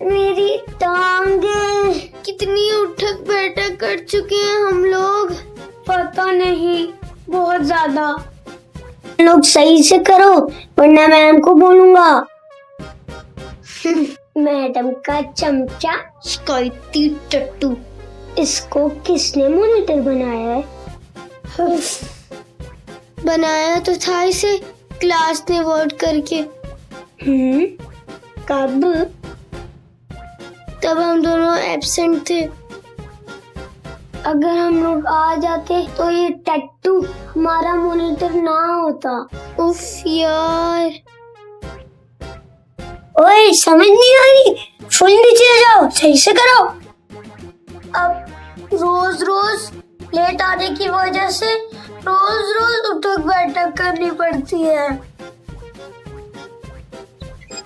मेरी टांगे। कितनी उठक बैठक कर चुके हैं हम लोग, पता नहीं, बहुत ज्यादा। लोग सही से करो वरना मैम को बोलूंगा। मैडम का चमचा, शिकायती टट्टू। इसको किसने मॉनिटर बनाया है? बनाया तो था इसे क्लास ने वोट करके। कब? तब हम दोनों एब्सेंट थे। अगर हम लोग आ जाते तो ये टट्टू हमारा मॉनिटर ना होता। उफ यार। ओए समझ नहीं आ रही, फुल नीचे जाओ, सही से करो। अब रोज रोज लेट आने की वजह से रोज रोज उठक बैठक करनी पड़ती है।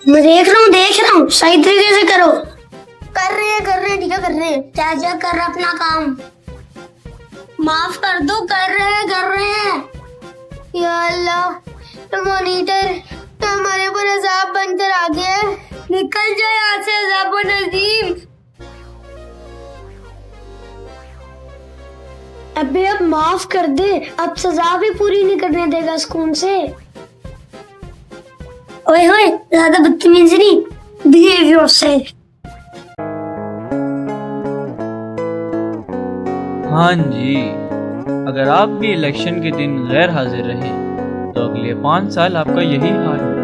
मैं देख रहा हूँ, सही तरीके से करो। कर रहे हैं, ठीक है कर रहे हैं। जा कर अपना काम। माफ कर दो, कर रहे हैं। या अल्लाह, तो मॉनिटर तो हमारे ऊपर अजाब बनकर आ गया है। निकल जाए यहाँ से अजाब नजीम। अबे अब माफ कर दे, अब सजा भी पूरी नहीं करने देगा स्कूल से। ओए होए, ज्यादा बदतमीजी नहीं, बिहेव योरसेल्फ। हाँ जी, अगर आप भी इलेक्शन के दिन गैर हाजिर रहे तो अगले 5 साल आपका यही हाल होगा।